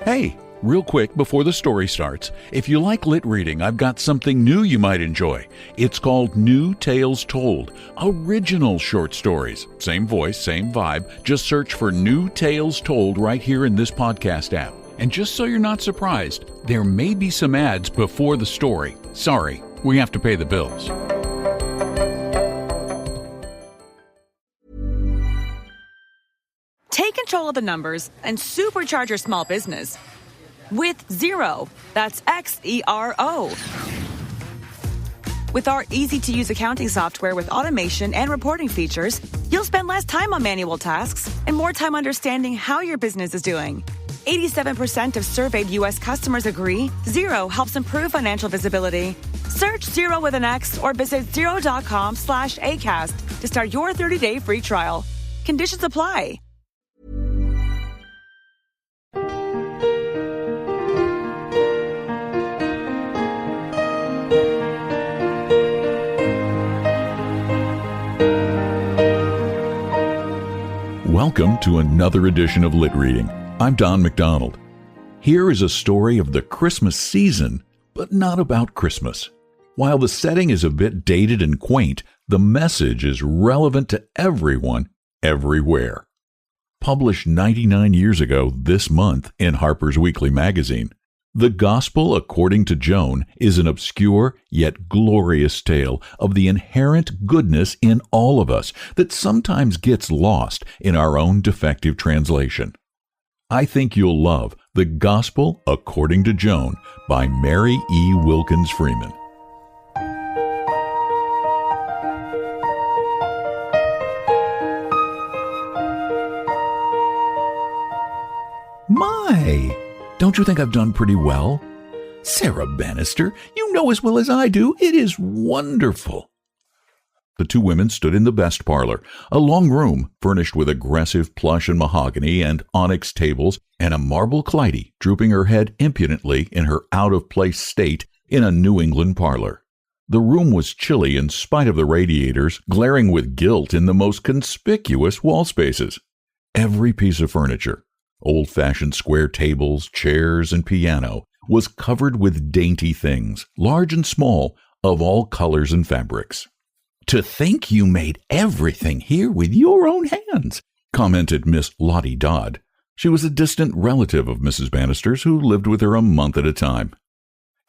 Hey, real quick before the story starts, if you like lit reading, I've got something new you might enjoy. It's called New Tales Told, original short stories. Same voice, same vibe. Just search for New Tales Told right here in this podcast app. And just so you're not surprised, there may be some ads before the story. Sorry, we have to pay the bills. Take control of the numbers and supercharge your small business with Xero. That's Xero. With our easy-to-use accounting software with automation and reporting features, you'll spend less time on manual tasks and more time understanding how your business is doing. 87% of surveyed U.S. customers agree Xero helps improve financial visibility. Search Xero with an X or visit Xero.com/ACAST to start your 30-day free trial. Conditions apply. Welcome to another edition of Lit Reading. I'm Don McDonald. Here is a story of the Christmas season, but not about Christmas. While the setting is a bit dated and quaint, the message is relevant to everyone, everywhere. Published 99 years ago this month in Harper's Weekly magazine, The Gospel According to Joan is an obscure yet glorious tale of the inherent goodness in all of us that sometimes gets lost in our own defective translation. I think you'll love The Gospel According to Joan by Mary E. Wilkins Freeman. My! Don't you think I've done pretty well? Sarah Bannister, you know as well as I do, it is wonderful. The two women stood in the best parlor, a long room furnished with aggressive plush and mahogany and onyx tables, and a marble Clytie drooping her head impudently in her out-of-place state in a New England parlor. The room was chilly in spite of the radiators glaring with guilt in the most conspicuous wall spaces. Every piece of furniture, old-fashioned square tables, chairs, and piano, was covered with dainty things, large and small, of all colors and fabrics. "To think you made everything here with your own hands," commented Miss Lottie Dodd. She was a distant relative of Mrs. Bannister's who lived with her a month at a time.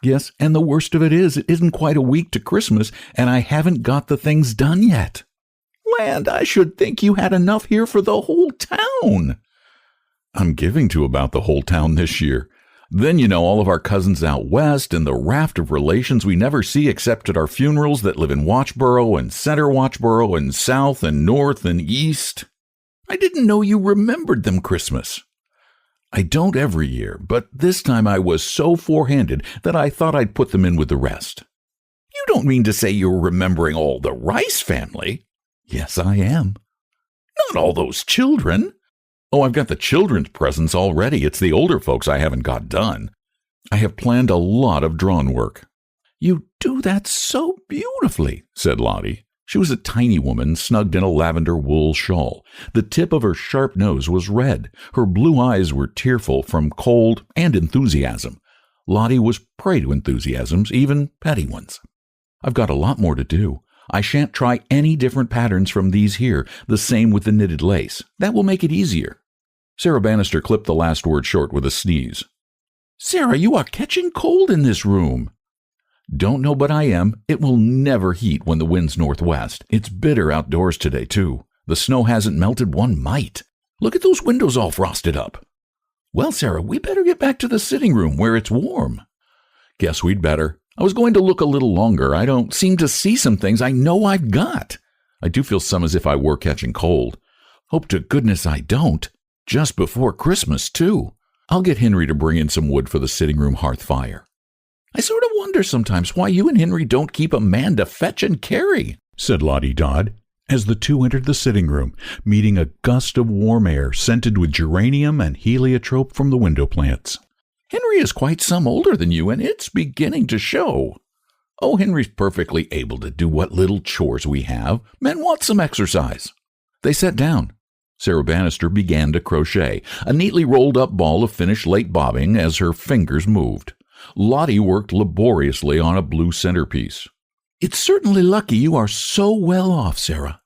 "Yes, and the worst of it isn't quite a week to Christmas, and I haven't got the things done yet." "Land, I should think you had enough here for the whole town." "I'm giving to about the whole town this year. Then, you know, all of our cousins out west and the raft of relations we never see except at our funerals that live in Watchboro and Center Watchboro and South and North and East. I didn't know you remembered them Christmas." "I don't every year, but this time I was so forehanded that I thought I'd put them in with the rest." "You don't mean to say you're remembering all the Rice family?" "Yes, I am." "Not all those children?" "Oh, I've got the children's presents already. It's the older folks I haven't got done. I have planned a lot of drawn work." "You do that so beautifully," said Lottie. She was a tiny woman snugged in a lavender wool shawl. The tip of her sharp nose was red. Her blue eyes were tearful from cold and enthusiasm. Lottie was prey to enthusiasms, even petty ones. "I've got a lot more to do. I shan't try any different patterns from these here, the same with the knitted lace. That will make it easier." Sarah Bannister clipped the last word short with a sneeze. "Sarah, you are catching cold in this room." "Don't know but I am. It will never heat when the wind's northwest. It's bitter outdoors today, too. The snow hasn't melted one mite. Look at those windows all frosted up." "Well, Sarah, we better get back to the sitting room where it's warm." "Guess we'd better. I was going to look a little longer. I don't seem to see some things I know I've got. I do feel some as if I were catching cold. Hope to goodness I don't. Just before Christmas, too. I'll get Henry to bring in some wood for the sitting room hearth fire." "I sort of wonder sometimes why you and Henry don't keep a man to fetch and carry," said Lottie Dodd, as the two entered the sitting room, meeting a gust of warm air scented with geranium and heliotrope from the window plants. "Henry is quite some older than you, and it's beginning to show." "Oh, Henry's perfectly able to do what little chores we have. Men want some exercise." They sat down. Sarah Bannister began to crochet, a neatly rolled-up ball of finished late bobbing as her fingers moved. Lottie worked laboriously on a blue centerpiece. "It's certainly lucky you are so well off, Sarah."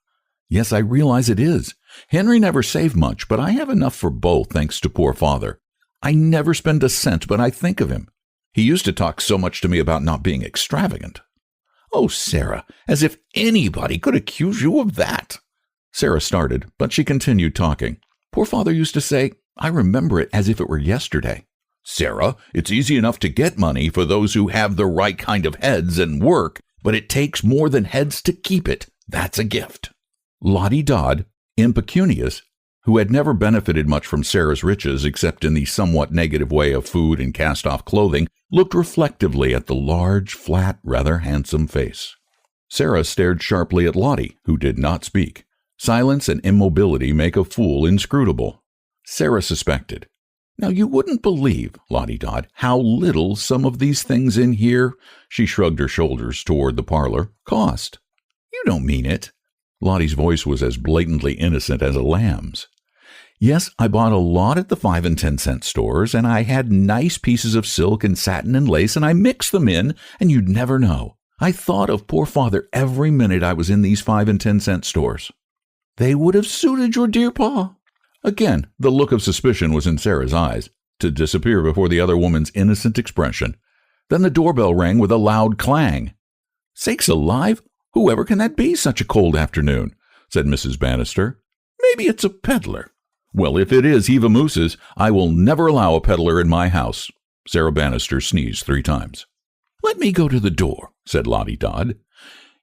"Yes, I realize it is. Henry never saved much, but I have enough for both, thanks to poor father. I never spend a cent, but I think of him. He used to talk so much to me about not being extravagant." "Oh, Sarah, as if anybody could accuse you of that." Sarah started, but she continued talking. "Poor father used to say, I remember it as if it were yesterday. 'Sarah, it's easy enough to get money for those who have the right kind of heads and work, but it takes more than heads to keep it. That's a gift.'" Lottie Dodd, impecunious, who had never benefited much from Sarah's riches except in the somewhat negative way of food and cast-off clothing, looked reflectively at the large, flat, rather handsome face. Sarah stared sharply at Lottie, who did not speak. Silence and immobility make a fool inscrutable. Sarah suspected. "Now you wouldn't believe, Lottie Dodd, how little some of these things in here," she shrugged her shoulders toward the parlor, "cost." "You don't mean it." Lottie's voice was as blatantly innocent as a lamb's. "Yes, I bought a lot at the 5 and 10 cent stores, and I had nice pieces of silk and satin and lace, and I mixed them in, and you'd never know. I thought of poor father every minute I was in these 5 and 10 cent stores. They would have suited your dear pa." Again, the look of suspicion was in Sarah's eyes, to disappear before the other woman's innocent expression. Then the doorbell rang with a loud clang. "Sakes alive! Whoever can that be such a cold afternoon?" said Mrs. Bannister. "Maybe it's a peddler." "Well, if it is Eva Moose's, I will never allow a peddler in my house." Sarah Bannister sneezed 3 times. "Let me go to the door," said Lottie Dodd.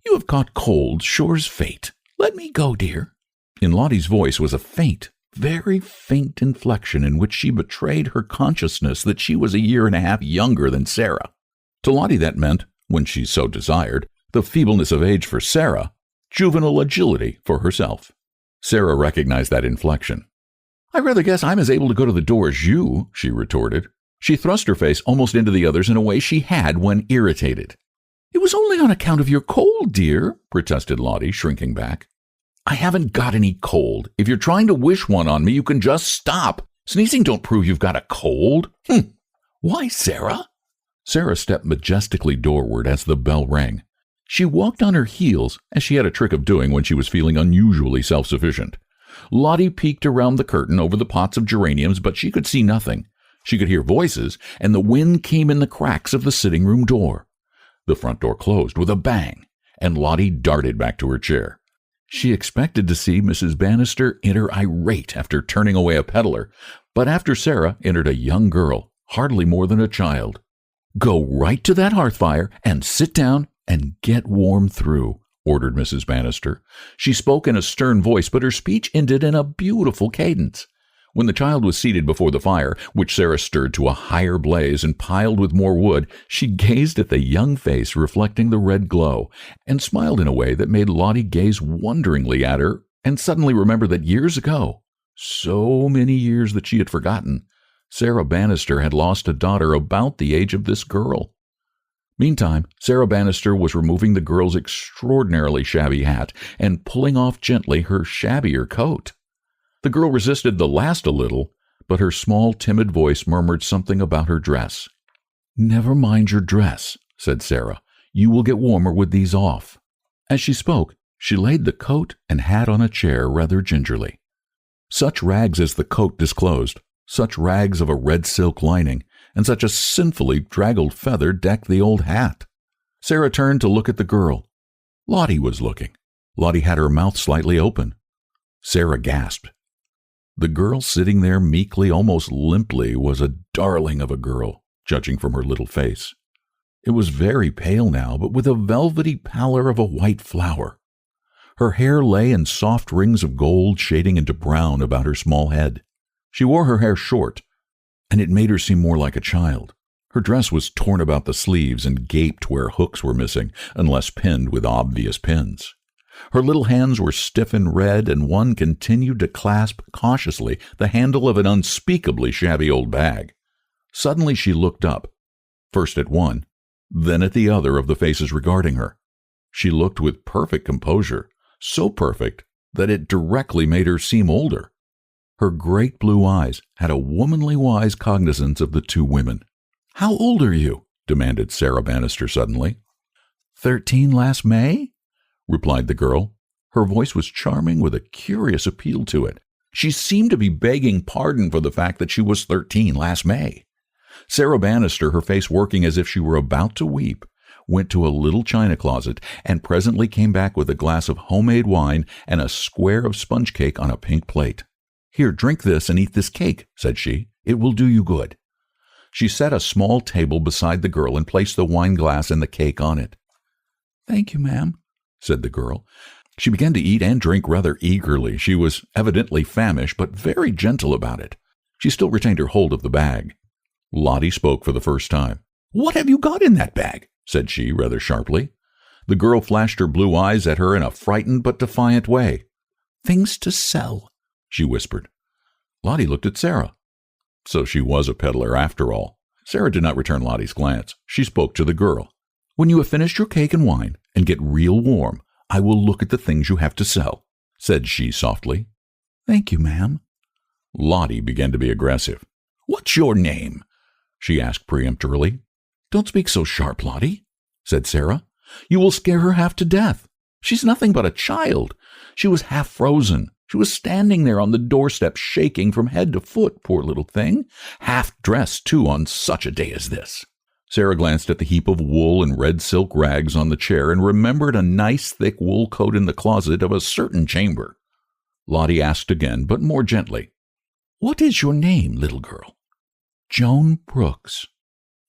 "You have caught cold, sure's fate. Let me go, dear." In Lottie's voice was a faint, very faint inflection in which she betrayed her consciousness that she was a year and a half younger than Sarah. To Lottie that meant, when she so desired, the feebleness of age for Sarah, juvenile agility for herself. Sarah recognized that inflection. "I rather guess I'm as able to go to the door as you," she retorted. She thrust her face almost into the other's in a way she had when irritated. "It was only on account of your cold, dear," protested Lottie, shrinking back. "I haven't got any cold. If you're trying to wish one on me, you can just stop. Sneezing don't prove you've got a cold." "Why, Sarah?" Sarah stepped majestically doorward as the bell rang. She walked on her heels, as she had a trick of doing when she was feeling unusually self-sufficient. Lottie peeked around the curtain over the pots of geraniums, but she could see nothing. She could hear voices, and the wind came in the cracks of the sitting-room door. The front door closed with a bang, and Lottie darted back to her chair. She expected to see Mrs. Bannister enter irate after turning away a peddler, but after Sarah entered a young girl, hardly more than a child. "Go right to that hearth fire and sit down and get warm through," ordered Mrs. Bannister. She spoke in a stern voice, but her speech ended in a beautiful cadence. When the child was seated before the fire, which Sarah stirred to a higher blaze and piled with more wood, she gazed at the young face reflecting the red glow, and smiled in a way that made Lottie gaze wonderingly at her, and suddenly remember that years ago, so many years that she had forgotten, Sarah Bannister had lost a daughter about the age of this girl. Meantime, Sarah Bannister was removing the girl's extraordinarily shabby hat and pulling off gently her shabbier coat. The girl resisted the last a little, but her small, timid voice murmured something about her dress. "Never mind your dress," said Sarah. "You will get warmer with these off." As she spoke, she laid the coat and hat on a chair rather gingerly. Such rags as the coat disclosed, such rags of a red silk lining, and such a sinfully draggled feather decked the old hat. Sarah turned to look at the girl. Lottie was looking. Lottie had her mouth slightly open. Sarah gasped. The girl sitting there meekly, almost limply, was a darling of a girl, judging from her little face. It was very pale now, but with a velvety pallor of a white flower. Her hair lay in soft rings of gold shading into brown about her small head. She wore her hair short, and it made her seem more like a child. Her dress was torn about the sleeves and gaped where hooks were missing, unless pinned with obvious pins. Her little hands were stiff and red, and one continued to clasp cautiously the handle of an unspeakably shabby old bag. Suddenly she looked up, first at one, then at the other of the faces regarding her. She looked with perfect composure, so perfect that it directly made her seem older. Her great blue eyes had a womanly wise cognizance of the two women. "How old are you?" demanded Sarah Bannister suddenly. 13 last May, replied the girl. Her voice was charming with a curious appeal to it. She seemed to be begging pardon for the fact that she was 13 last May. Sarah Bannister, her face working as if she were about to weep, went to a little china closet and presently came back with a glass of homemade wine and a square of sponge cake on a pink plate. "Here, drink this and eat this cake," said she. "It will do you good." She set a small table beside the girl and placed the wine glass and the cake on it. "Thank you, ma'am," said the girl. She began to eat and drink rather eagerly. She was evidently famished, but very gentle about it. She still retained her hold of the bag. Lottie spoke for the first time. "What have you got in that bag?" said she, rather sharply. The girl flashed her blue eyes at her in a frightened but defiant way. "Things to sell," she whispered. Lottie looked at Sarah. So she was a peddler after all. Sarah did not return Lottie's glance. She spoke to the girl. "When you have finished your cake and wine and get real warm, I will look at the things you have to sell," said she softly. "Thank you, ma'am." Lottie began to be aggressive. "What's your name?" she asked peremptorily. "Don't speak so sharp, Lottie," said Sarah. "You will scare her half to death. She's nothing but a child. She was half frozen. She was standing there on the doorstep shaking from head to foot, poor little thing. Half dressed, too, on such a day as this." Sarah glanced at the heap of wool and red silk rags on the chair and remembered a nice thick wool coat in the closet of a certain chamber. Lottie asked again, but more gently, "What is your name, little girl?" "Joan Brooks."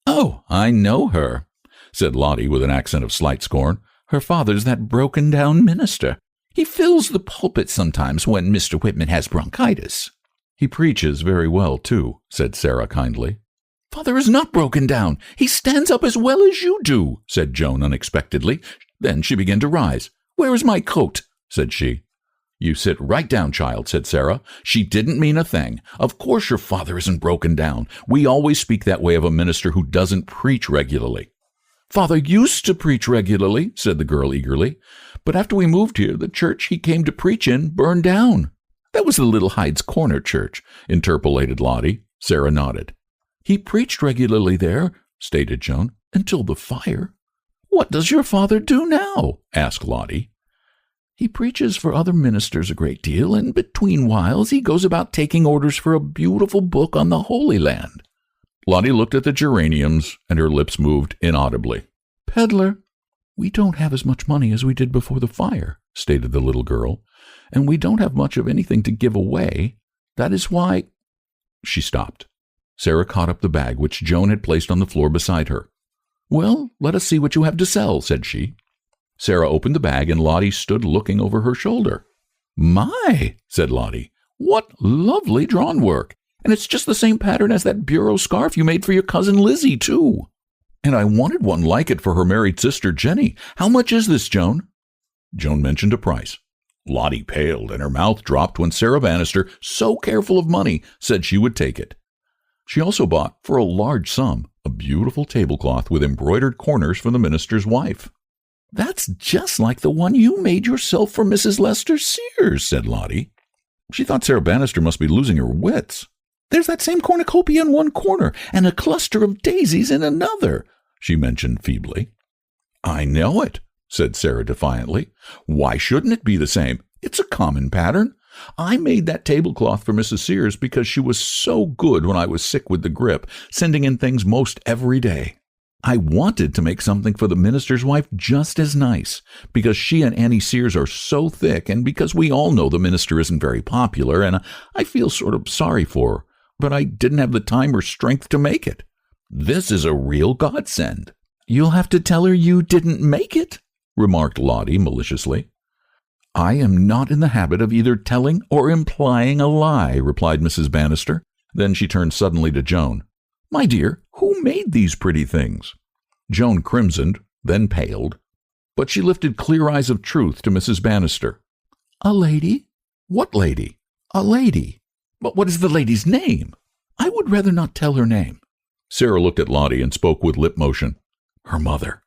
"Oh, I know her," said Lottie with an accent of slight scorn. "Her father's that broken-down minister. He fills the pulpit sometimes when Mr. Whitman has bronchitis." "He preaches very well, too," said Sarah kindly. "Father is not broken down. He stands up as well as you do," said Joan unexpectedly. Then she began to rise. "Where is my coat?" said she. "You sit right down, child," said Sarah. "She didn't mean a thing. Of course your father isn't broken down. We always speak that way of a minister who doesn't preach regularly." "Father used to preach regularly," said the girl eagerly. "But after we moved here, the church he came to preach in burned down." "That was the Little Hyde's Corner church," interpolated Lottie. Sarah nodded. "He preached regularly there," stated Joan, "until the fire." "What does your father do now?" asked Lottie. "He preaches for other ministers a great deal, and between whiles he goes about taking orders for a beautiful book on the Holy Land." Lottie looked at the geraniums, and her lips moved inaudibly. "Peddler." "We don't have as much money as we did before the fire," stated the little girl, "and we don't have much of anything to give away. That is why—" She stopped. Sarah caught up the bag which Joan had placed on the floor beside her. "Well, let us see what you have to sell," said she. Sarah opened the bag, and Lottie stood looking over her shoulder. "My," said Lottie, "what lovely drawn work! And it's just the same pattern as that bureau scarf you made for your cousin Lizzie, too. And I wanted one like it for her married sister, Jenny. How much is this, Joan?" Joan mentioned a price. Lottie paled, and her mouth dropped when Sarah Bannister, so careful of money, said she would take it. She also bought, for a large sum, a beautiful tablecloth with embroidered corners for the minister's wife. "That's just like the one you made yourself for Mrs. Lester Sears," said Lottie. She thought Sarah Bannister must be losing her wits. "There's that same cornucopia in one corner, and a cluster of daisies in another," she mentioned feebly. "I know it," said Sarah defiantly. "Why shouldn't it be the same? It's a common pattern. I made that tablecloth for Mrs. Sears because she was so good when I was sick with the grip, sending in things most every day. I wanted to make something for the minister's wife just as nice, because she and Annie Sears are so thick, and because we all know the minister isn't very popular, and I feel sort of sorry for her, but I didn't have the time or strength to make it. This is a real godsend." "You'll have to tell her you didn't make it," remarked Lottie maliciously. "I am not in the habit of either telling or implying a lie," replied Mrs. Bannister. Then she turned suddenly to Joan. "My dear, who made these pretty things?" Joan crimsoned, then paled, but she lifted clear eyes of truth to Mrs. Bannister. "A lady." "What lady?" "A lady." "But what is the lady's name?" "I would rather not tell her name." Sarah looked at Lottie and spoke with lip motion. "Her mother."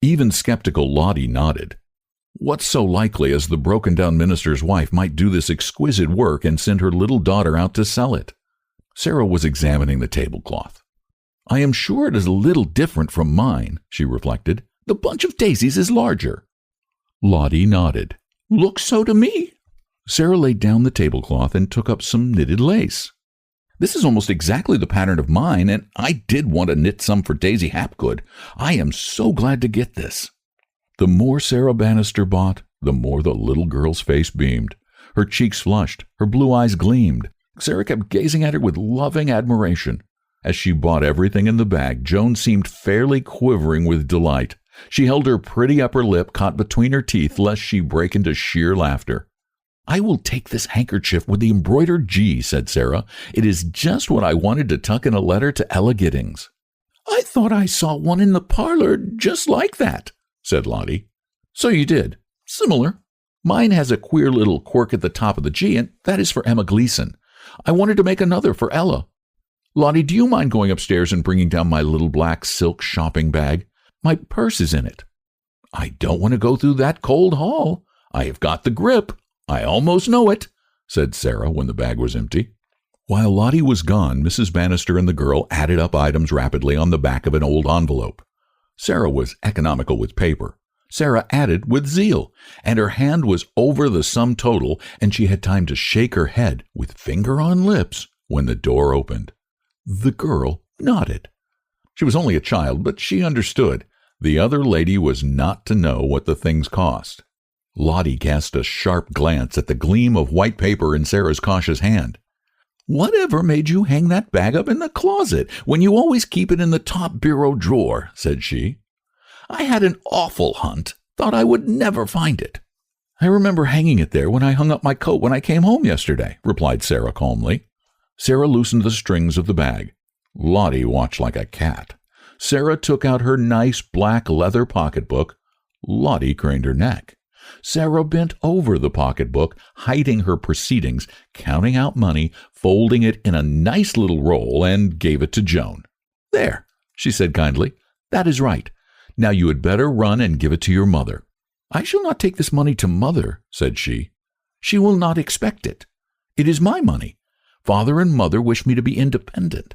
Even skeptical Lottie nodded. What's so likely as the broken-down minister's wife might do this exquisite work and send her little daughter out to sell it? Sarah was examining the tablecloth. I am sure it is a little different from mine, she reflected. The bunch of daisies is larger. Lottie nodded. Looks so to me. Sarah laid down the tablecloth and took up some knitted lace. This is almost exactly the pattern of mine, and I did want to knit some for Daisy Hapgood. I am so glad to get this. The more Sarah Bannister bought, the more the little girl's face beamed. Her cheeks flushed, her blue eyes gleamed. Sarah kept gazing at her with loving admiration. As she bought everything in the bag, Joan seemed fairly quivering with delight. She held her pretty upper lip caught between her teeth lest she break into sheer laughter. I will take this handkerchief with the embroidered G, said Sarah. It is just what I wanted to tuck in a letter to Ella Giddings. I thought I saw one in the parlor just like that, said Lottie. So you did. Similar. Mine has a queer little quirk at the top of the G, and that is for Emma Gleason. I wanted to make another for Ella. Lottie, do you mind going upstairs and bringing down my little black silk shopping bag? My purse is in it. I don't want to go through that cold hall. I have got the grip. I almost know it, said Sarah when the bag was empty. While Lottie was gone, Mrs. Bannister and the girl added up items rapidly on the back of an old envelope. Sarah was economical with paper. Sarah added with zeal, and her hand was over the sum total, and she had time to shake her head with finger on lips when the door opened. The girl nodded. She was only a child, but she understood. The other lady was not to know what the things cost. Lottie cast a sharp glance at the gleam of white paper in Sarah's cautious hand. Whatever made you hang that bag up in the closet when you always keep it in the top bureau drawer? Said she. I had an awful hunt. Thought I would never find it. I remember hanging it there when I hung up my coat when I came home yesterday, replied Sarah calmly. Sarah loosened the strings of the bag. Lottie watched like a cat. Sarah took out her nice black leather pocketbook. Lottie craned her neck. Sarah bent over the pocketbook, hiding her proceedings, counting out money, folding it in a nice little roll, and gave it to Joan. There, she said kindly. That is right. Now you had better run and give it to your mother. I shall not take this money to mother, said she. She will not expect it. It is my money. Father and mother wish me to be independent.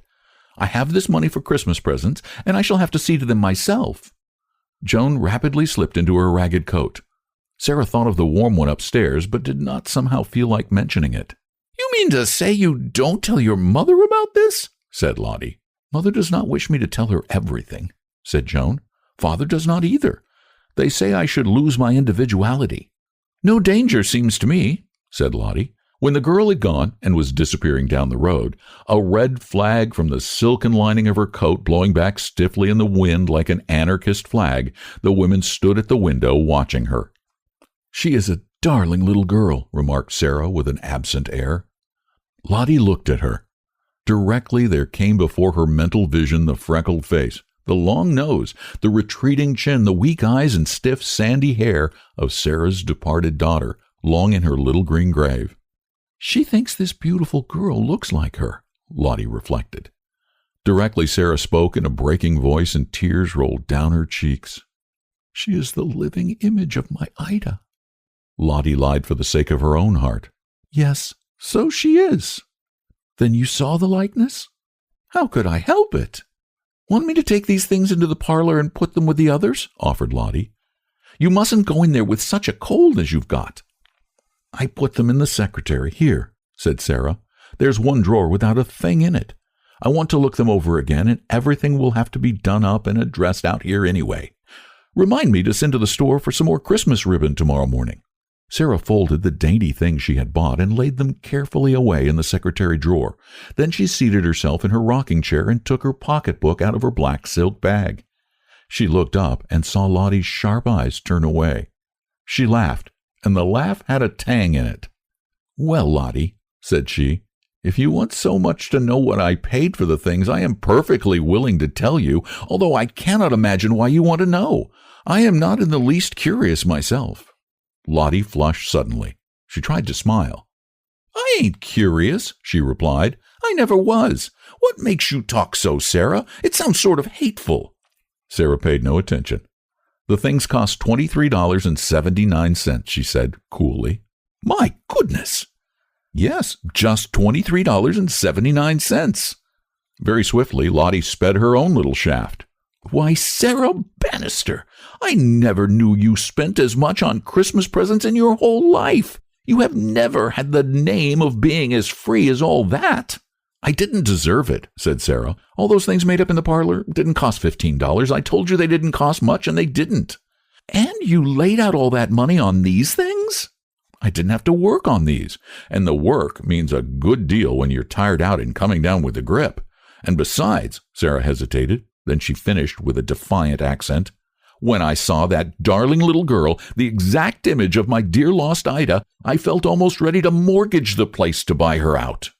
I have this money for Christmas presents, and I shall have to see to them myself. Joan rapidly slipped into her ragged coat. Sarah thought of the warm one upstairs, but did not somehow feel like mentioning it. You mean to say you don't tell your mother about this? Said Lottie. Mother does not wish me to tell her everything, said Joan. Father does not either. They say I should lose my individuality. No danger, seems to me, said Lottie. When the girl had gone and was disappearing down the road, a red flag from the silken lining of her coat blowing back stiffly in the wind like an anarchist flag, the women stood at the window watching her. She is a darling little girl, remarked Sarah with an absent air. Lottie looked at her. Directly there came before her mental vision the freckled face, the long nose, the retreating chin, the weak eyes and stiff sandy hair of Sarah's departed daughter, long in her little green grave. She thinks this beautiful girl looks like her, Lottie reflected. Directly Sarah spoke in a breaking voice and tears rolled down her cheeks. She is the living image of my Ida. Lottie lied for the sake of her own heart. Yes, so she is. Then you saw the likeness? How could I help it? Want me to take these things into the parlor and put them with the others? Offered Lottie. You mustn't go in there with such a cold as you've got. I put them in the secretary here, said Sarah. There's one drawer without a thing in it. I want to look them over again, and everything will have to be done up and addressed out here anyway. Remind me to send to the store for some more Christmas ribbon tomorrow morning. Sarah folded the dainty things she had bought and laid them carefully away in the secretary drawer. Then she seated herself in her rocking chair and took her pocketbook out of her black silk bag. She looked up and saw Lottie's sharp eyes turn away. She laughed, and the laugh had a tang in it. Well, Lottie, said she, if you want so much to know what I paid for the things, I am perfectly willing to tell you, although I cannot imagine why you want to know. I am not in the least curious myself. Lottie flushed suddenly. She tried to smile. I ain't curious, she replied. I never was. What makes you talk so, Sarah? It sounds sort of hateful. Sarah paid no attention. The things cost $23.79, she said coolly. My goodness! Yes, just $23.79. Very swiftly, Lottie sped her own little shaft. Why, Sarah Bannister, I never knew you spent as much on Christmas presents in your whole life. You have never had the name of being as free as all that. I didn't deserve it, said Sarah. All those things made up in the parlor didn't cost $15. I told you they didn't cost much, and they didn't. And you laid out all that money on these things? I didn't have to work on these, and the work means a good deal when you're tired out and coming down with the grip. And besides, Sarah hesitated, then she finished with a defiant accent, when I saw that darling little girl, the exact image of my dear lost Ida, I felt almost ready to mortgage the place to buy her out.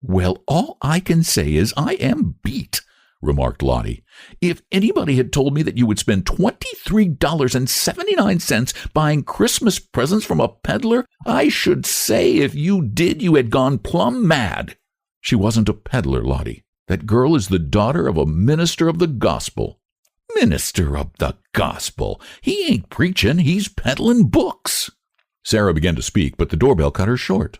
Well, all I can say is I am beat, remarked Lottie. If anybody had told me that you would spend $23.79 buying Christmas presents from a peddler, I should say if you did, you had gone plumb mad. She wasn't a peddler, Lottie. That girl is the daughter of a minister of the gospel. Minister of the gospel? He ain't preaching, he's peddling books. Sarah began to speak, but the doorbell cut her short.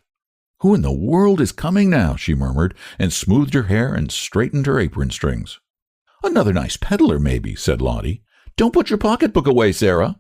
Who in the world is coming now? She murmured, and smoothed her hair and straightened her apron strings. Another nice peddler, maybe, said Lottie. Don't put your pocketbook away, Sarah.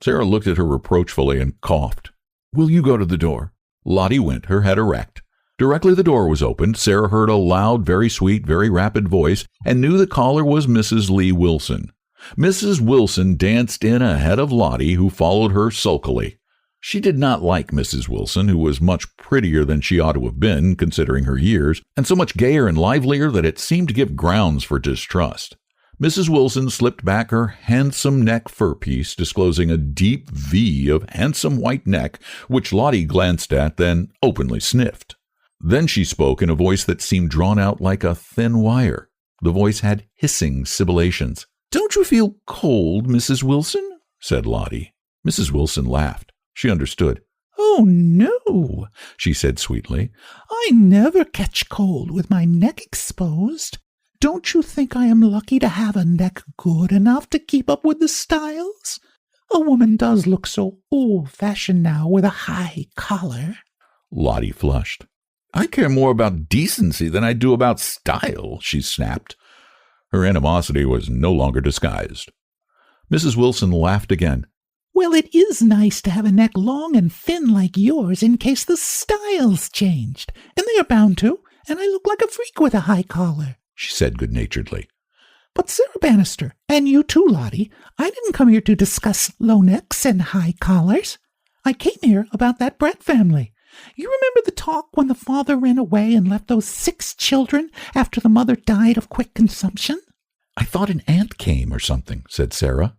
Sarah looked at her reproachfully and coughed. Will you go to the door? Lottie went, her head erect. Directly the door was opened, Sarah heard a loud, very sweet, very rapid voice, and knew the caller was Mrs. Lee Wilson. Mrs. Wilson danced in ahead of Lottie, who followed her sulkily. She did not like Mrs. Wilson, who was much prettier than she ought to have been, considering her years, and so much gayer and livelier that it seemed to give grounds for distrust. Mrs. Wilson slipped back her handsome neck fur-piece, disclosing a deep V of handsome white neck, which Lottie glanced at, then openly sniffed. Then she spoke in a voice that seemed drawn out like a thin wire. The voice had hissing sibilations. Don't you feel cold, Mrs. Wilson? Said Lottie. Mrs. Wilson laughed. She understood. Oh, no, she said sweetly. I never catch cold with my neck exposed. Don't you think I am lucky to have a neck good enough to keep up with the styles? A woman does look so old-fashioned now with a high collar. Lottie flushed. I care more about decency than I do about style, she snapped. Her animosity was no longer disguised. Mrs. Wilson laughed again. Well, it is nice to have a neck long and thin like yours in case the style's changed, and they are bound to, and I look like a freak with a high collar, she said good-naturedly. But Sarah Bannister, and you too, Lottie, I didn't come here to discuss low necks and high collars. I came here about that Brett family. You remember the talk when the father ran away and left those 6 children after the mother died of quick consumption? I thought an aunt came or something, said Sarah.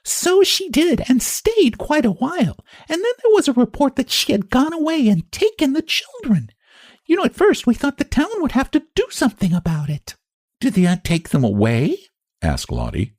So she did, and stayed quite a while, and then there was a report that she had gone away and taken the children. You know, at first we thought the town would have to do something about it. Did the aunt take them away? Asked Lottie.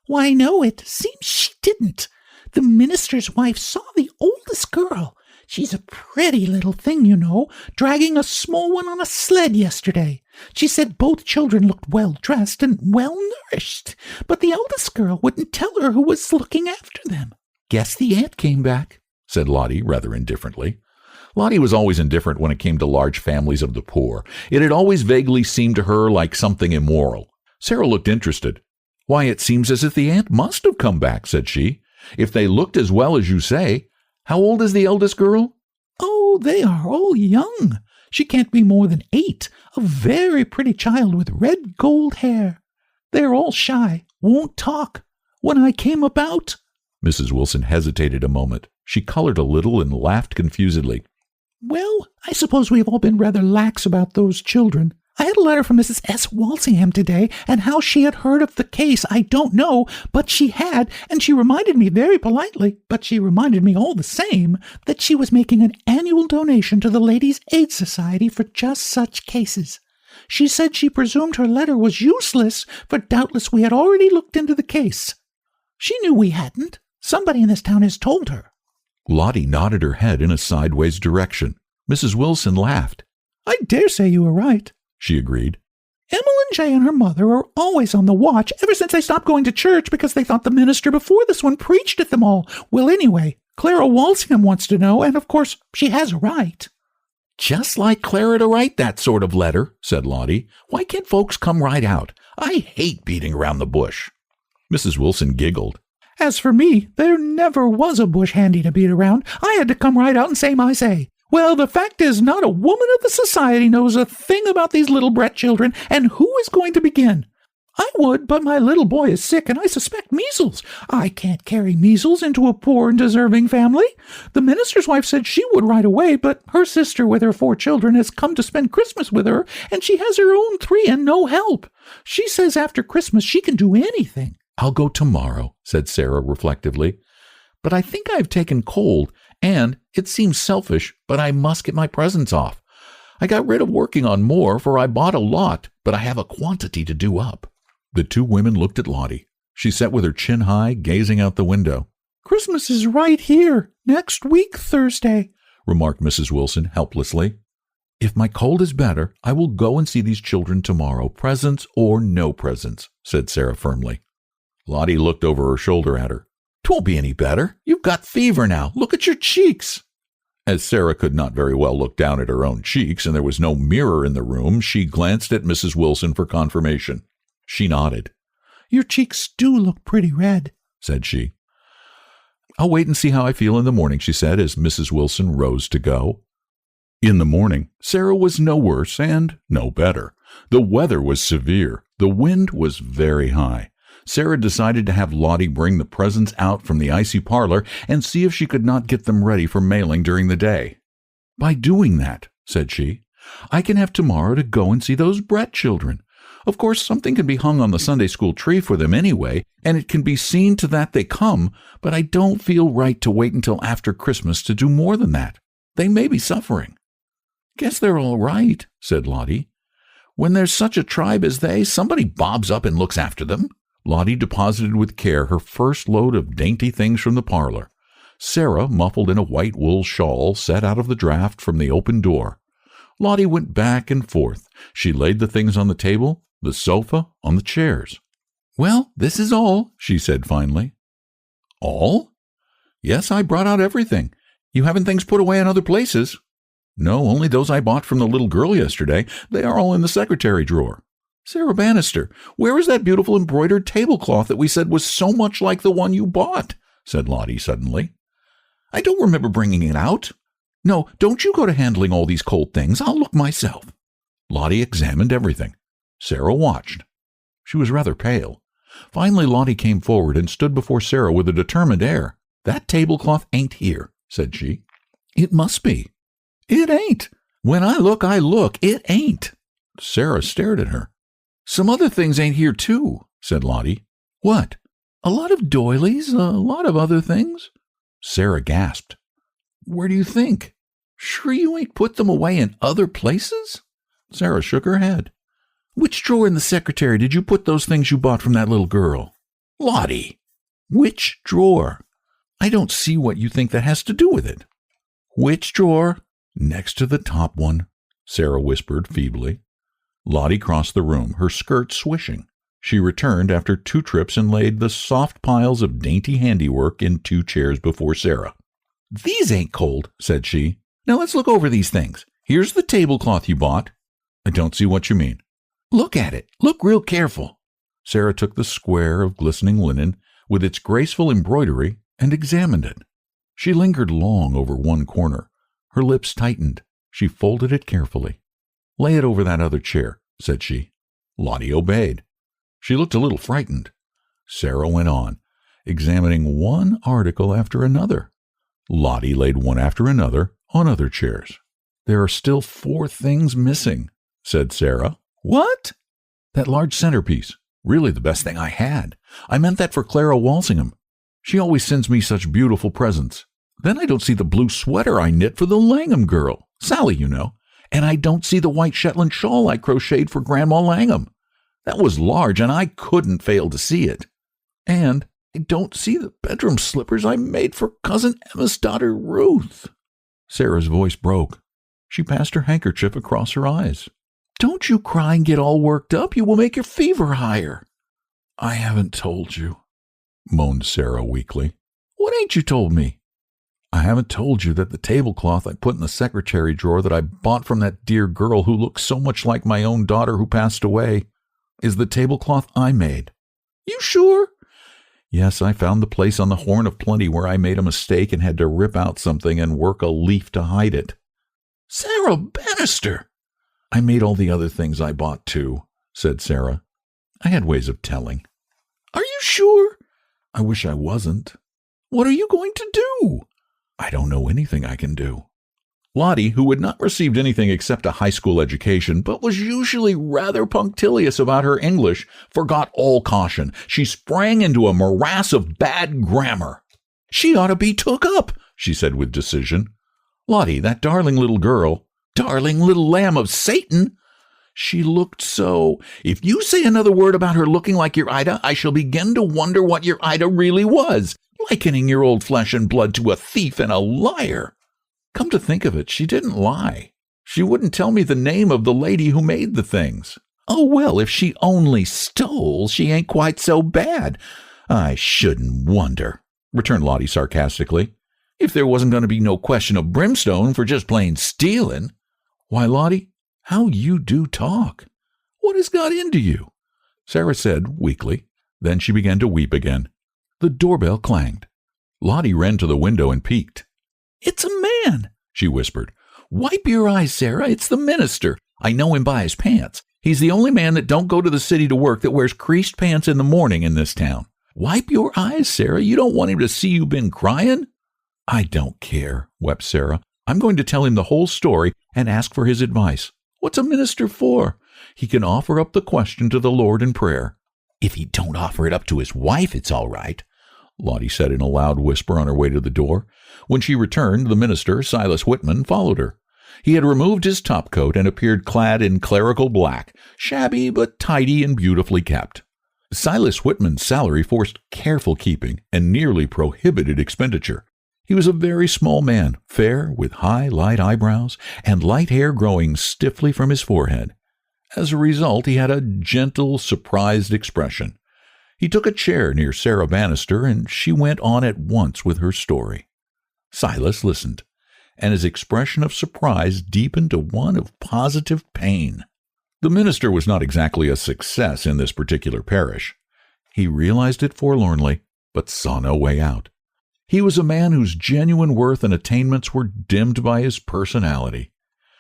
Why, no, it seems she didn't. The minister's wife saw the oldest girl. She's a pretty little thing, you know, dragging a small one on a sled yesterday. She said both children looked well-dressed and well-nourished, but the eldest girl wouldn't tell her who was looking after them. Guess the aunt came back, said Lottie rather indifferently. Lottie was always indifferent when it came to large families of the poor. It had always vaguely seemed to her like something immoral. Sarah looked interested. Why, it seems as if the aunt must have come back, said she. If they looked as well as you say. How old is the eldest girl? Oh, they are all young. She can't be more than 8, a very pretty child with red gold hair. They're all shy, won't talk. When I came about— Mrs. Wilson hesitated a moment. She colored a little and laughed confusedly. Well, I suppose we've all been rather lax about those children. I had a letter from Mrs. S. Walsingham today, and how she had heard of the case I don't know, but she had, and she reminded me very politely, but she reminded me all the same, that she was making an annual donation to the Ladies' Aid Society for just such cases. She said she presumed her letter was useless, for doubtless we had already looked into the case. She knew we hadn't. Somebody in this town has told her. Lottie nodded her head in a sideways direction. Mrs. Wilson laughed. I dare say you are right, she agreed. Emmeline J. and her mother are always on the watch ever since they stopped going to church because they thought the minister before this one preached at them all. Well, anyway, Clara Walsingham wants to know, and of course she has a right." "Just like Clara to write that sort of letter," said Lottie. "Why can't folks come right out? I hate beating around the bush." Mrs. Wilson giggled. "As for me, there never was a bush handy to beat around. I had to come right out and say my say. Well, the fact is, not a woman of the society knows a thing about these little Brett children, and who is going to begin? I would, but my little boy is sick, and I suspect measles. I can't carry measles into a poor and deserving family. The minister's wife said she would right away, but her sister with her 4 children has come to spend Christmas with her, and she has her own 3 and no help. She says after Christmas she can do anything." "I'll go tomorrow," said Sarah reflectively. "But I think I've taken cold, and it seems selfish, but I must get my presents off. I got rid of working on more, for I bought a lot, but I have a quantity to do up." The 2 women looked at Lottie. She sat with her chin high, gazing out the window. "Christmas is right here, next week Thursday," remarked Mrs. Wilson helplessly. "If my cold is better, I will go and see these children tomorrow, presents or no presents," said Sarah firmly. Lottie looked over her shoulder at her. "'Twon't be any better. You've got fever now. Look at your cheeks." As Sarah could not very well look down at her own cheeks, and there was no mirror in the room, she glanced at Mrs. Wilson for confirmation. She nodded. "Your cheeks do look pretty red," said she. "I'll wait and see how I feel in the morning," she said, as Mrs. Wilson rose to go. In the morning, Sarah was no worse and no better. The weather was severe. The wind was very high. Sarah decided to have Lottie bring the presents out from the icy parlor and see if she could not get them ready for mailing during the day. "By doing that," said she, "I can have tomorrow to go and see those Brett children. Of course, something can be hung on the Sunday school tree for them anyway, and it can be seen to that they come, but I don't feel right to wait until after Christmas to do more than that. They may be suffering." "Guess they're all right," said Lottie. "When there's such a tribe as they, somebody bobs up and looks after them." Lottie deposited with care her first load of dainty things from the parlor. Sarah, muffled in a white wool shawl, sat out of the draught from the open door. Lottie went back and forth. She laid the things on the table, the sofa, on the chairs. "Well, this is all," she said finally. "All?" "Yes, I brought out everything. You haven't things put away in other places?" "No, only those I bought from the little girl yesterday. They are all in the secretary drawer." "Sarah Bannister, where is that beautiful embroidered tablecloth that we said was so much like the one you bought?" said Lottie suddenly. "I don't remember bringing it out." "No, don't you go to handling all these cold things. I'll look myself." Lottie examined everything. Sarah watched. She was rather pale. Finally, Lottie came forward and stood before Sarah with a determined air. "That tablecloth ain't here," said she. "It must be." "It ain't. When I look, It ain't." Sarah stared at her. "Some other things ain't here, too," said Lottie. "What?" "A lot of doilies, a lot of other things." Sarah gasped. "Where do you think? Sure you ain't put them away in other places?" Sarah shook her head. "Which drawer in the secretary did you put those things you bought from that little girl?" "Lottie!" "Which drawer?" "I don't see what you think that has to do with it." "Which drawer?" "Next to the top one," Sarah whispered feebly. Lottie crossed the room, her skirt swishing. She returned after 2 trips and laid the soft piles of dainty handiwork in 2 chairs before Sarah. "These ain't cold," said she. "Now let's look over these things. Here's the tablecloth you bought." "I don't see what you mean." "Look at it. Look real careful." Sarah took the square of glistening linen, with its graceful embroidery, and examined it. She lingered long over one corner. Her lips tightened. She folded it carefully. "Lay it over that other chair," said she. Lottie obeyed. She looked a little frightened. Sarah went on, examining one article after another. Lottie laid one after another on other chairs. "There are still 4 things missing," said Sarah. "What?" "That large centerpiece. Really the best thing I had. I meant that for Clara Walsingham. She always sends me such beautiful presents. Then I don't see the blue sweater I knit for the Langham girl, Sally, you know. And I don't see the white Shetland shawl I crocheted for Grandma Langham. That was large, and I couldn't fail to see it. And I don't see the bedroom slippers I made for Cousin Emma's daughter Ruth." Sarah's voice broke. She passed her handkerchief across her eyes. Don't you cry and get all worked up. You will make your fever higher. I haven't told you, moaned Sarah weakly. What ain't you told me? I haven't told you that the tablecloth I put in the secretary drawer that I bought from that dear girl who looks so much like my own daughter who passed away is the tablecloth I made. You sure? Yes, I found the place on the Horn of Plenty where I made a mistake and had to rip out something and work a leaf to hide it. Sarah Bannister! I made all the other things I bought too, said Sarah. I had ways of telling. Are you sure? I wish I wasn't. What are you going to do? I don't know anything I can do. Lottie, who had not received anything except a high school education, but was usually rather punctilious about her English, forgot all caution. She sprang into a morass of bad grammar. She ought to be took up, she said with decision. Lottie, that darling little girl, darling little lamb of Satan. She looked so. If you say another word about her looking like your Ida, I shall begin to wonder what your Ida really was, likening your old flesh and blood to a thief and a liar. Come to think of it, she didn't lie. She wouldn't tell me the name of the lady who made the things. Oh, well, if she only stole, she ain't quite so bad. I shouldn't wonder, returned Lottie sarcastically, if there wasn't going to be no question of brimstone for just plain stealing. Why, Lottie, how you do talk. What has got into you? Sarah said weakly. Then she began to weep again. The doorbell clanged. Lottie ran to the window and peeked. It's a man, she whispered. Wipe your eyes, Sarah. It's the minister. I know him by his pants. He's the only man that don't go to the city to work that wears creased pants in the morning in this town. Wipe your eyes, Sarah. You don't want him to see you been crying? I don't care, wept Sarah. I'm going to tell him the whole story and ask for his advice. What's a minister for? He can offer up the question to the Lord in prayer. If he don't offer it up to his wife, it's all right, Lottie said in a loud whisper on her way to the door. When she returned, the minister, Silas Whitman, followed her. He had removed his topcoat and appeared clad in clerical black, shabby but tidy and beautifully kept. Silas Whitman's salary forced careful keeping and nearly prohibited expenditure. He was a very small man, fair, with high, light eyebrows, and light hair growing stiffly from his forehead. As a result, he had a gentle, surprised expression. He took a chair near Sarah Bannister, and she went on at once with her story. Silas listened, and his expression of surprise deepened to one of positive pain. The minister was not exactly a success in this particular parish. He realized it forlornly, but saw no way out. He was a man whose genuine worth and attainments were dimmed by his personality.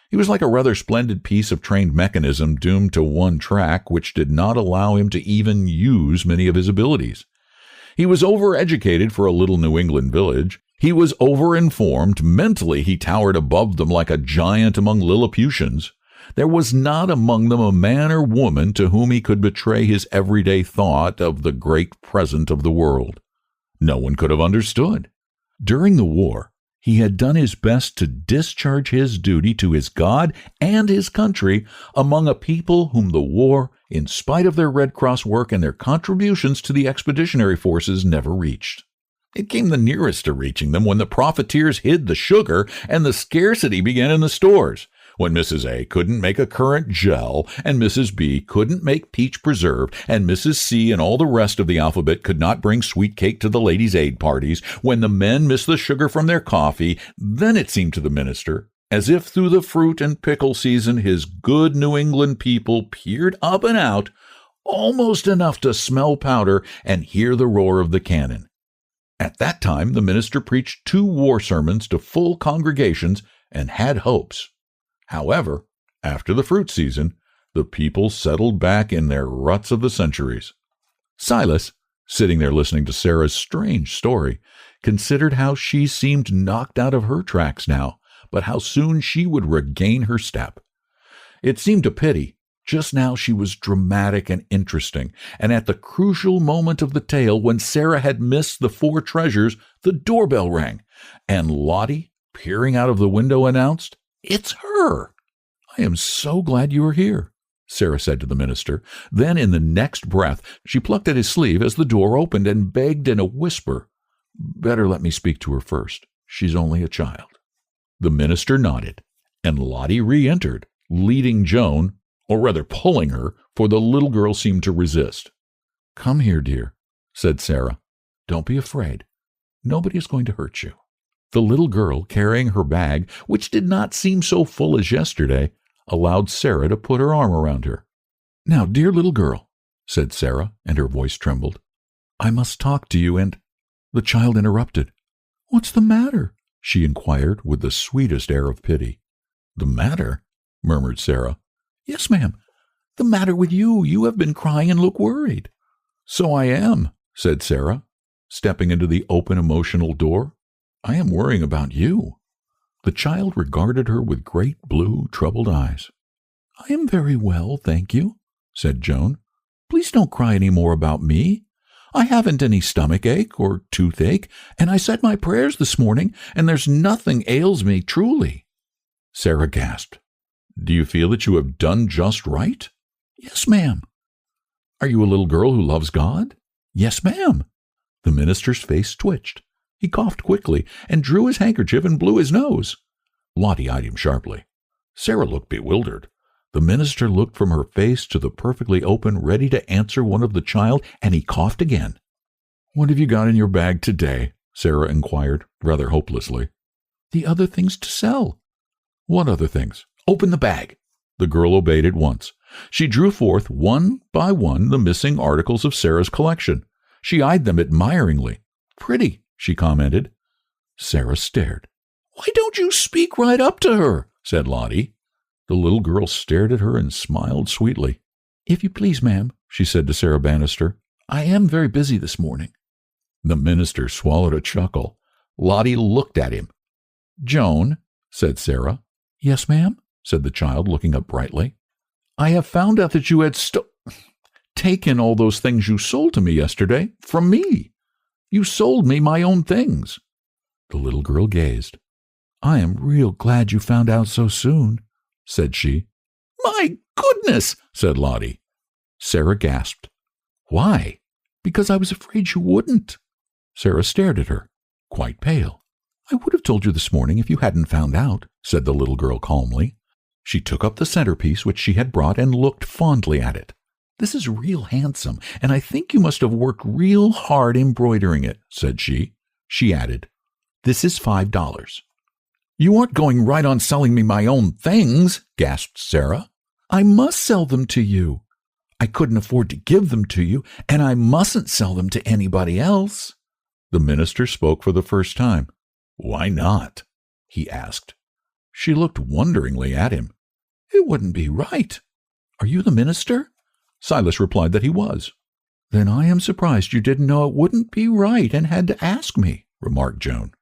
He was like a rather splendid piece of trained mechanism doomed to one track, which did not allow him to even use many of his abilities. He was overeducated for a little New England village. He was overinformed. Mentally, he towered above them like a giant among Lilliputians. There was not among them a man or woman to whom he could betray his everyday thought of the great present of the world. No one could have understood. During the war, he had done his best to discharge his duty to his God and his country among a people whom the war, in spite of their Red Cross work and their contributions to the expeditionary forces, never reached. It came the nearest to reaching them when the profiteers hid the sugar and the scarcity began in the stores, when Mrs. A couldn't make a currant gel, and Mrs. B couldn't make peach preserve, and Mrs. C and all the rest of the alphabet could not bring sweet cake to the ladies' aid parties, when the men missed the sugar from their coffee. Then it seemed to the minister as if through the fruit and pickle season his good New England people peered up and out, almost enough to smell powder and hear the roar of the cannon. At that time the minister preached 2 war sermons to full congregations and had hopes. However, after the fruit season, the people settled back in their ruts of the centuries. Silas, sitting there listening to Sarah's strange story, considered how she seemed knocked out of her tracks now, but how soon she would regain her step. It seemed a pity. Just now she was dramatic and interesting, and at the crucial moment of the tale, when Sarah had missed the 4 treasures, the doorbell rang, and Lottie, peering out of the window, announced, "It's her." "I am so glad you are here," Sarah said to the minister. Then in the next breath she plucked at his sleeve as the door opened and begged in a whisper, "Better let me speak to her first. She's only a child." The minister nodded, and Lottie re-entered, leading Joan, or rather pulling her, for the little girl seemed to resist. "Come here, dear," said Sarah. "Don't be afraid. Nobody is going to hurt you." The little girl, carrying her bag, which did not seem so full as yesterday, allowed Sarah to put her arm around her. "Now, dear little girl," said Sarah, and her voice trembled, "I must talk to you, and—" The child interrupted. "What's the matter?" she inquired with the sweetest air of pity. "The matter?" murmured Sarah. "Yes, ma'am. The matter with you. You have been crying and look worried." "So I am," said Sarah, stepping into the open emotional door. "I am worrying about you." The child regarded her with great blue, troubled eyes. "I am very well, thank you," said Joan. "Please don't cry any more about me. I haven't any stomach ache or toothache, and I said my prayers this morning, and there's nothing ails me truly." Sarah gasped. "Do you feel that you have done just right?" "Yes, ma'am." "Are you a little girl who loves God?" "Yes, ma'am." The minister's face twitched. He coughed quickly and drew his handkerchief and blew his nose. Lottie eyed him sharply. Sarah looked bewildered. The minister looked from her face to the perfectly open, ready to answer one of the child, and he coughed again. "What have you got in your bag today?" Sarah inquired, rather hopelessly. "The other things to sell." "What other things? Open the bag." The girl obeyed at once. She drew forth one by one the missing articles of Sarah's collection. She eyed them admiringly. "Pretty," she commented. Sarah stared. "Why don't you speak right up to her?" said Lottie. The little girl stared at her and smiled sweetly. "If you please, ma'am," she said to Sarah Bannister, "I am very busy this morning." The minister swallowed a chuckle. Lottie looked at him. "Joan," said Sarah. "Yes, ma'am," said the child, looking up brightly. "I have found out that you had taken all those things you sold to me yesterday from me. You sold me my own things." The little girl gazed. "I am real glad you found out so soon," said she. "My goodness!" said Lottie. Sarah gasped. "Why?" "Because I was afraid you wouldn't." Sarah stared at her, quite pale. "I would have told you this morning if you hadn't found out," said the little girl calmly. She took up the centerpiece which she had brought and looked fondly at it. "This is real handsome, and I think you must have worked real hard embroidering it," said she. She added, "This is $5. "You aren't going right on selling me my own things," gasped Sarah. "I must sell them to you. I couldn't afford to give them to you, and I mustn't sell them to anybody else." The minister spoke for the first time. "Why not?" he asked. She looked wonderingly at him. "It wouldn't be right. Are you the minister?" Silas replied that he was. "Then I am surprised you didn't know it wouldn't be right and had to ask me," remarked Joan.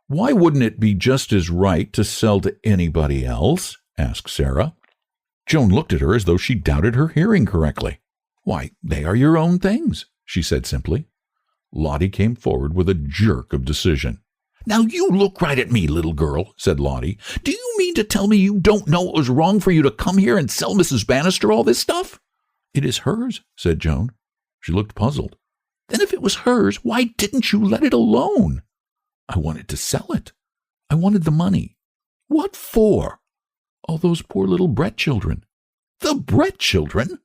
"Why wouldn't it be just as right to sell to anybody else?" asked Sarah. Joan looked at her as though she doubted her hearing correctly. "Why, they are your own things," she said simply. Lottie came forward with a jerk of decision. "Now you look right at me, little girl," said Lottie. "Do you mean to tell me you don't know it was wrong for you to come here and sell Mrs. Bannister all this stuff?" "It is hers," said Joan. She looked puzzled. "Then if it was hers, why didn't you let it alone?" "I wanted to sell it. I wanted the money." "What for?" "All those poor little Brett children." "The Brett children?"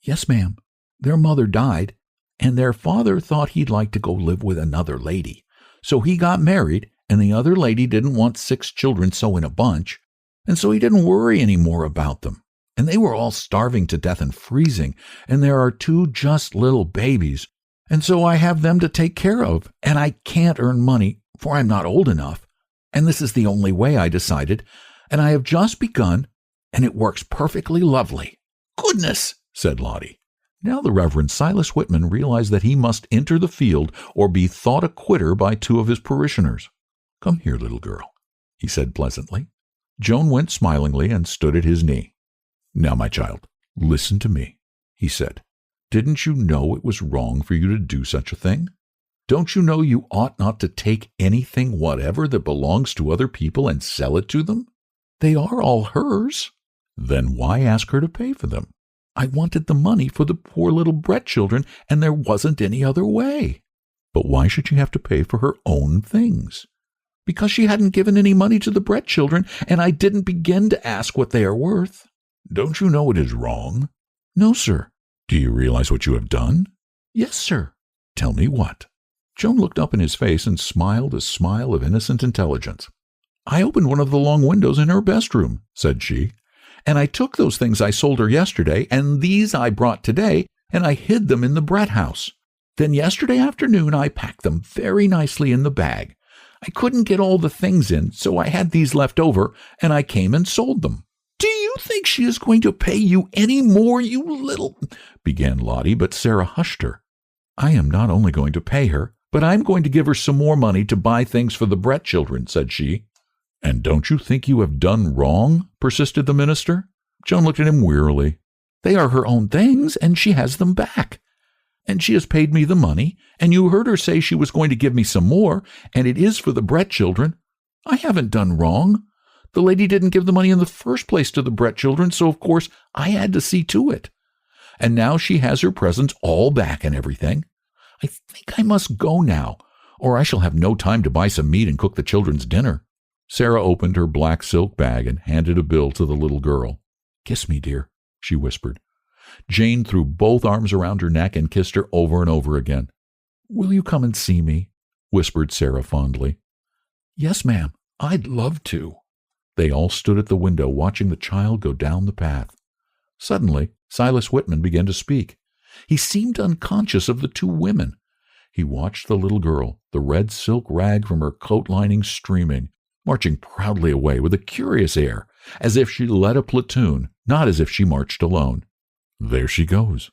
"Yes, ma'am. Their mother died, and their father thought he'd like to go live with another lady. So he got married, and the other lady didn't want 6 children so in a bunch, and so he didn't worry any more about them. And they were all starving to death and freezing, and there are 2 just little babies, and so I have them to take care of, and I can't earn money, for I'm not old enough, and this is the only way, I decided, and I have just begun, and it works perfectly lovely." "Goodness!" said Lottie. Now the Reverend Silas Whitman realized that he must enter the field or be thought a quitter by 2 of his parishioners. "Come here, little girl," he said pleasantly. Joan went smilingly and stood at his knee. "Now, my child, listen to me," he said. "Didn't you know it was wrong for you to do such a thing? Don't you know you ought not to take anything whatever that belongs to other people and sell it to them? They are all hers. Then why ask her to pay for them? I wanted the money for the poor little Brett children, and there wasn't any other way." "But why should she have to pay for her own things?" "Because she hadn't given any money to the Brett children, and I didn't begin to ask what they are worth." Don't you know it is wrong? No, sir. Do you realize what you have done? Yes, sir. Tell me what. Joan looked up in his face and smiled a smile of innocent intelligence. I opened one of the long windows in her best room, said she, and I took those things I sold her yesterday, and these I brought today, and I hid them in the Brett house. Then yesterday afternoon I packed them very nicely in the bag. I couldn't get all the things in, so I had these left over, and I came and sold them. Do you think she is going to pay you any more, you little... began Lottie, but Sarah hushed her. I am not only going to pay her, but I'm going to give her some more money to buy things for the Brett children, said she. And don't you think you have done wrong? Persisted the minister. Joan looked at him wearily. They are her own things, and she has them back. And she has paid me the money, and you heard her say she was going to give me some more, and it is for the Brett children. I haven't done wrong. The lady didn't give the money in the first place to the Brett children, so of course I had to see to it. And now she has her presents all back and everything. I think I must go now, or I shall have no time to buy some meat and cook the children's dinner. Sarah opened her black silk bag and handed a bill to the little girl. Kiss me, dear, she whispered. Jane threw both arms around her neck and kissed her over and over again. Will you come and see me? Whispered Sarah fondly. Yes, ma'am, I'd love to. They all stood at the window watching the child go down the path. Suddenly, Silas Whitman began to speak. He seemed unconscious of the two women. He watched the little girl, the red silk rag from her coat lining streaming, marching proudly away with a curious air, as if she led a platoon, not as if she marched alone. There she goes,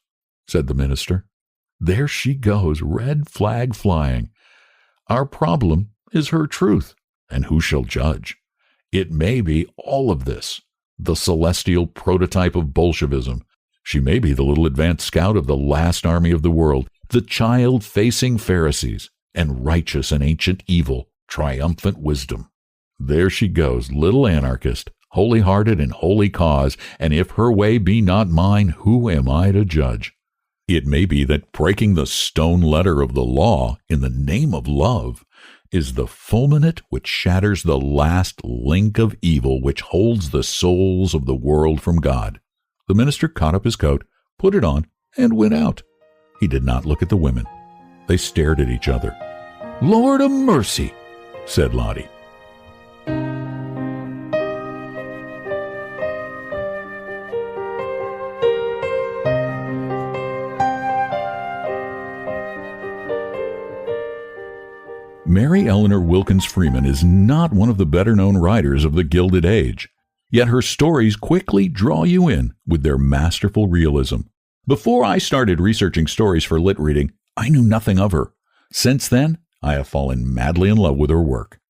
said the minister. There she goes, red flag flying. Our problem is her truth, and who shall judge? It may be all of this, the celestial prototype of Bolshevism. She may be the little advance scout of the last army of the world, the child facing Pharisees, and righteous and ancient evil, triumphant wisdom. There she goes, little anarchist, holy-hearted and holy cause, and if her way be not mine, who am I to judge? It may be that breaking the stone letter of the law in the name of love is the fulminate which shatters the last link of evil which holds the souls of the world from God. The minister caught up his coat, put it on, and went out. He did not look at the women. They stared at each other. Lord of mercy, said Lottie. Mary Eleanor Wilkins Freeman is not one of the better-known writers of the Gilded Age, yet her stories quickly draw you in with their masterful realism. Before I started researching stories for LitReading, I knew nothing of her. Since then, I have fallen madly in love with her work.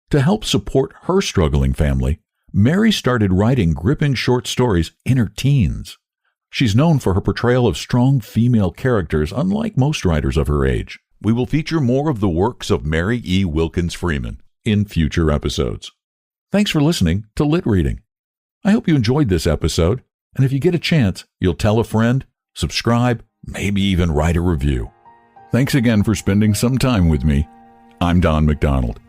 To help support her struggling family, Mary started writing gripping short stories in her teens. She's known for her portrayal of strong female characters, unlike most writers of her age. We will feature more of the works of Mary E. Wilkins Freeman in future episodes. Thanks for listening to LitReading. I hope you enjoyed this episode, and if you get a chance, you'll tell a friend, subscribe, maybe even write a review. Thanks again for spending some time with me. I'm Don McDonald.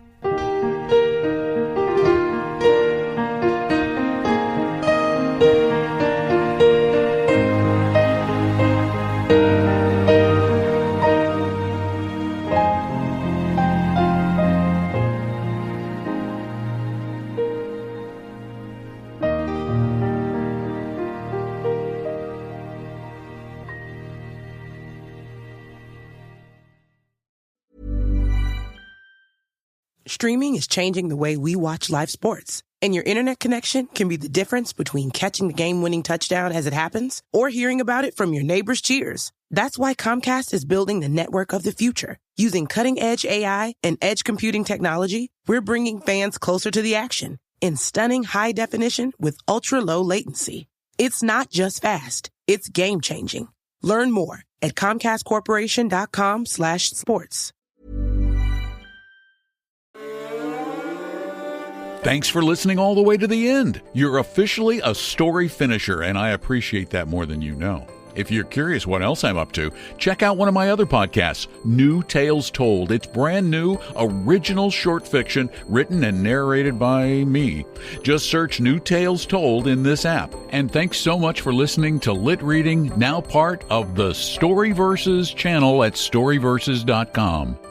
Streaming is changing the way we watch live sports. And your internet connection can be the difference between catching the game-winning touchdown as it happens or hearing about it from your neighbor's cheers. That's why Comcast is building the network of the future. Using cutting-edge AI and edge computing technology, we're bringing fans closer to the action in stunning high definition with ultra-low latency. It's not just fast, it's game-changing. Learn more at ComcastCorporation.com/sports. Thanks for listening all the way to the end. You're officially a story finisher, and I appreciate that more than you know. If you're curious what else I'm up to, check out one of my other podcasts, New Tales Told. It's brand new, original short fiction written and narrated by me. Just search New Tales Told in this app. And thanks so much for listening to Lit Reading, now part of the Storyverses channel at storyverses.com.